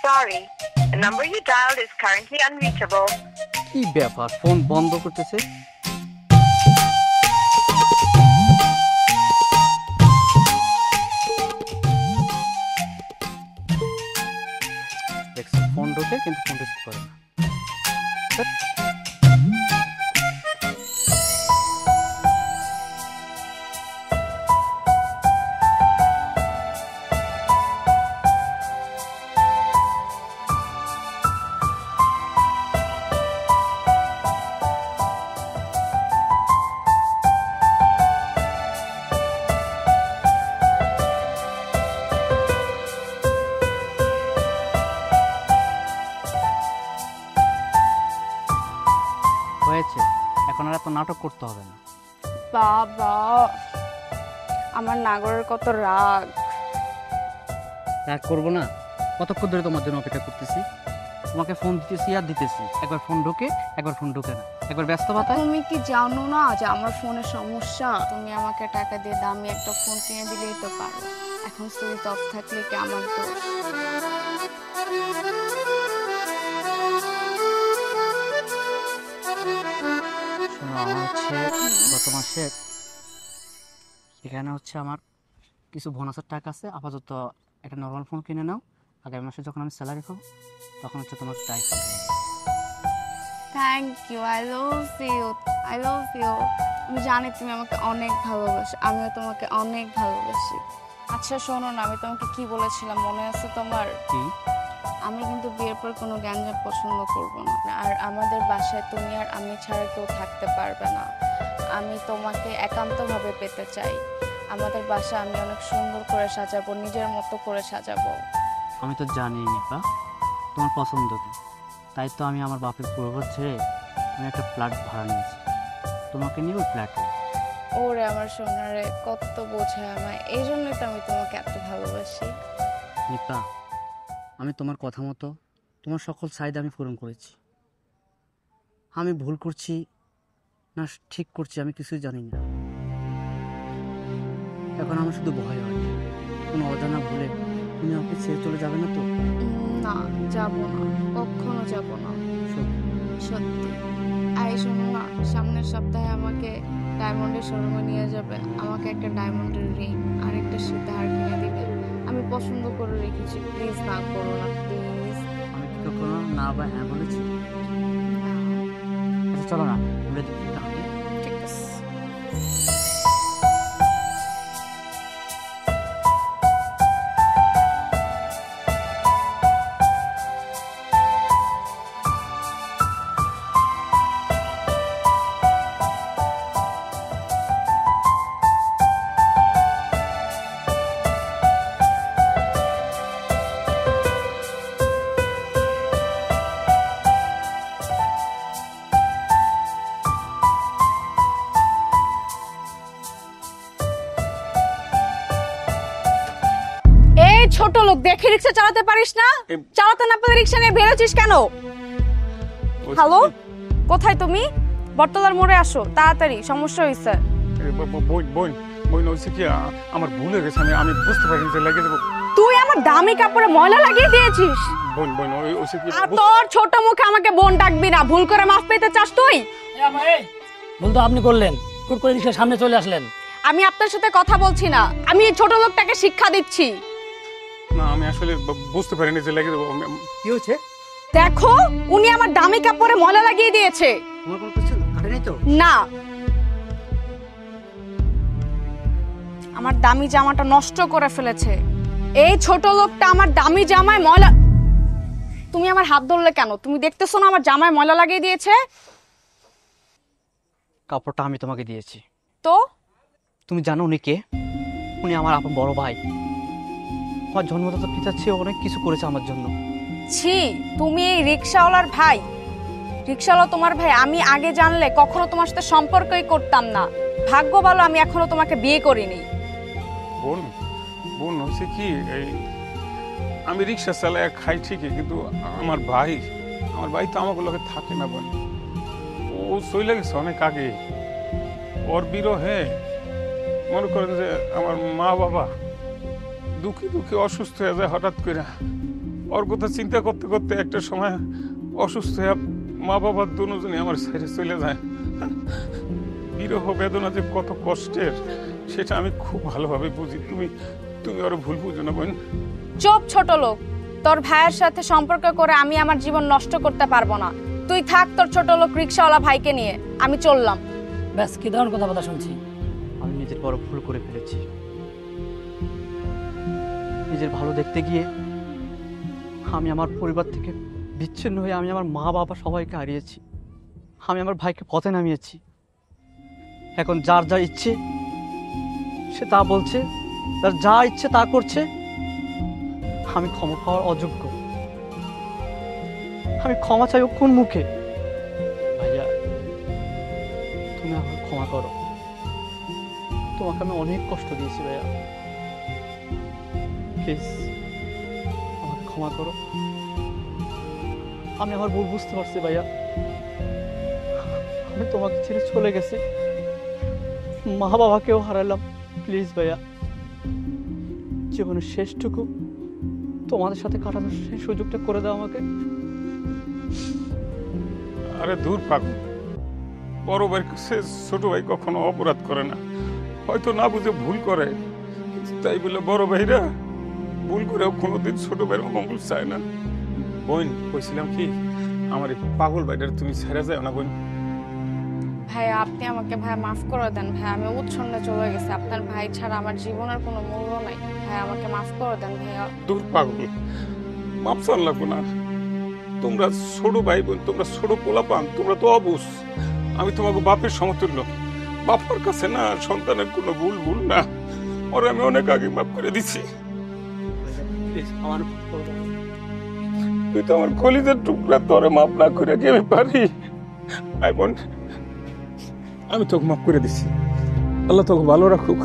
Sorry, the number you dialed is currently unreachable. কি ব্যাপার, phone বন্ধ করতেছে? ফোন ঢোকে কিন্তু ফোন রিসিভ করে না। হয়েছে, এখন আর এত নাটক করতে হবে না। বাবা, আমার নাগরের কত রাগ। রাগ করবো না? কতক্ষণ ধরে তোমার জন্য অপেক্ষা করতেছি, তোমাকে ফোন দিতেছি আর দিতেছি, একবার ফোন ঢোকে একবার ফোন ঢোকে না, একবার ব্যস্ত পাতায়। তুমি কি জানো না যে আমার ফোনের সমস্যা? তুমি আমাকে টাকা দিয়ে দামি একটা ফোন কিনে দিলেই তো পারো। এখন সুইচ অফ থাকলে কি আমার দোষ? আমার হচ্ছে গত মাসে এখানে হচ্ছে আমার কিছু বোনাসের টাকা আছে, আপাতত একটা নর্মাল ফোন কিনে নাও, আগামী মাসে যখন আমি স্যালারি পাবো তখন হচ্ছে তোমার আইফোন কিনে দেবো। Thank you, I love you, I love you. আমি জানি তুমি আমাকে অনেক ভালোবাসো, আমিও তোমাকে অনেক ভালোবাসি। আচ্ছা শোনো না, আমি তোমাকে কি বলেছিলাম মনে আছে তোমার? কি? আমি কিন্তু বিয়ের পর কোনো গ্যাঞ্জাম পছন্দ করব না, আর আমাদের বাসায় তুমি আর আমি ছাড়া কেউ থাকতে পারবে না। আমি তোমাকে একান্তভাবে পেতে চাই। আমাদের বাসা আমি অনেক সুন্দর করে সাজাবো, নিজের মতো করে সাজাবো। আমি তো জানি নিপা তোমার পছন্দ কি, তাই তো আমি আমার বাপের পুরো ছেড়ে আমি একটা ফ্ল্যাট ভাড়া নিয়েছি, তোমাকে নিয়ে ওই ফ্ল্যাটে। ওরে আমার সোনারে, কত বোঝায় আমায়, এই জন্যই তো আমি তোমাকে এত ভালোবাসি। নিপা, আমি তোমার কথা মতো তোমার সকল চাহিদা আমি পূরণ করেছি। আমি ভুল করছি না ঠিক করছি আমি কিছুই জানি না। এখন আমার শুধু ভয় হয় কোনো অজানা ভুলে তুমি আমাকে ছেড়ে চলে যাবে না তো? না, যাব না, কখনো যাব না, সত্যি। আর এই শোনো না, সামনের সপ্তাহে আমাকে ডায়মন্ডের শোরুমে নিয়ে যাবে। আমাকে একটা ডায়মন্ডের রিং আর একটা সীতাহার কিনে দিবে। আমি পছন্দ করে রেখেছি, প্লিজ না করো না, প্লিজ। আমি কি কখনো না বা হ্যাঁ বলেছি? আচ্ছা চলো না বলে দিচ্ছি তাহলে। ঠিক আছে। ছোট লোক দেখে রিক্সা চালাতে পারিস না? চালাতে না পারলে রিক্সা নিয়ে বেরোছিস কেন? হ্যালো, কোথায় তুমি? বটতলার মোড়ে আসো তাড়াতাড়ি, সমস্যা হইছে। বোন হইছে কি, আমার ভুল হয়ে গেছে, আমি বুঝতে পারিনি যে লাগিয়ে দেব। তুই আমার দামি কাপড়ে ময়লা লাগিয়ে দিয়েছিস। বোন হইছে কি, আর তোর ছোট মুখে আমাকে বোন ডাকবি না, ভুল করে মাফ পেতে চাস তুই? ভুল তো আপনি করলেন, হুট করে রিক্সার সামনে চলে আসলেন। আমি আপনার সাথে কথা বলছি না, আমি এই ছোট লোকটাকে শিক্ষা দিচ্ছি। না আমি আসলে বুঝতে পারিনি যে লাগিয়ে দেব। কি হয়েছে? দেখো, উনি আমার দামি কাপড়ে ময়লা লাগিয়ে দিয়েছে। তোমার কোনো কিছু ঘটে নাই তো? না, আমার দামি জামাটা নষ্ট করে ফেলেছে এই ছোট লোকটা। আমার দামি জামায় ময়লা। তুমি আমার হাত ধরলে কেন? তুমি দেখতেছো না আমার জামায় ময়লা লাগিয়ে দিয়েছে? কাপড়টা আমি তোমাকে দিয়েছি। তো তুমি জানো উনি কে? উনি আমার আপন বড় ভাই। আমার জন্মদাতা পিতার চেয়ে অনেক কিছু করেছে আমার জন্য। ছি, তুমি এই রিকশাওয়ালার ভাই? রিকশাওয়ালা তোমার ভাই? আমি আগে জানলে কখনো তোমার সাথে সম্পর্কই করতাম না। ভাগ্য ভালো আমি এখনো তোমাকে বিয়ে করিনি। বোন হইছে কি, এই আমি রিক্সা চালায় খাই ঠিকই, কিন্তু আমার ভাই তো আমাকে লোকে থাকে না বোন। ও চলে গেছে অনেক আগে। ওর বিরহে মনে করেন যে আমার মা বাবা দুঃখে দুঃখে অসুস্থ হয়ে যায় হঠাৎ করে। ওর কথা চিন্তা করতে করতে একটা সময় অসুস্থ হয়ে মা বাবা দুজনই আমার ছেড়ে চলে যায়। বিরহ বেদনা যে কত কষ্টের সেটা আমি খুব ভালোভাবে বুঝি। তুমি তুমি ওর ভুল বুঝো না বোন। চুপ ছোট লোক, তোর ভাইয়ের সাথে সম্পর্ক করে আমি আমার জীবন নষ্ট করতে পারবো না। তুই থাক তোর ছোট লোক রিক্সাওয়ালা ভাইকে নিয়ে, আমি চললাম। ব্যাস কি ধরনের কথাবার্তা শুনছি। আমি নিজের বড় ভুল করে ফেলেছি। নিজের ভালো দেখতে গিয়ে আমি আমার পরিবার থেকে বিচ্ছিন্ন হয়ে আমি আমার মা বাবা সবাইকে হারিয়েছি। আমি আমার ভাইকে পথে নামিয়েছি। এখন যার যা ইচ্ছে সে তা বলছে, তার যা ইচ্ছে তা করছে। আমি ক্ষমা পাওয়ার অযোগ্য। আমি ক্ষমা চাইব কোন মুখে? ভাইয়া, তুমি আমাকে ক্ষমা করো। তোমাকে আমি অনেক কষ্ট দিয়েছি ভাইয়া, প্লিজ আমাকে ক্ষমা করো। আমি আমার ভুল বুঝতে পারছি ভাইয়া। আমি তোমাকে ছেড়ে চলে গেছি, মা বাবাকেও হারালাম। প্লিজ ভাইয়া, জীবনের শেষটুকু তোমাদের সাথে কাটানোর সেই সুযোগটা করে দাও আমাকে। আরে দূর পাগল, বড় ভাইয়ের কাছে ছোট ভাই কখনো অপরাধ করে না, হয়তো না বুঝে ভুল করে। তাই বলে বড় ভাইরা ভুল করেও কোনোদিন ছোট ভাইয়ের মঙ্গল চায় না। বোন, কইছিলাম কি, আমার এই পাগল ভাইটার তুমি ছেড়ে যাও না বোন। ভাই আপনি আমাকে ভাই মাফ করে দেন ভাই, আমি উচ্ছন্নে চলে গেছি। আপনার ভাই ছাড়া আমার জীবনের কোনো মূল্য নাই ভাই, আমাকে মাফ করে দেন ভাইয়া। দূর পাগল, মাপ চান লাগবো না। তোমরা ছোট ভাই বোন, তোমরা ছোট পোলা পান, তোমরা তো অবুঝ। আমি তোমাকে বাপের সমতুল্য। বাপার কাছে না সন্তানের কোনো ভুল ভুল না। ওরে আমি অনেক আগে মাফ করে দিছি। প্লিজ আমার মাফ করে দাও। তুই তো আমার কলিজার টুকরা, তোরে মাফ না করে কি আমি পারি? আই বোন, আমি তোকে মাফ করে দিছি। আল্লাহ তোকে ভালো রাখুক।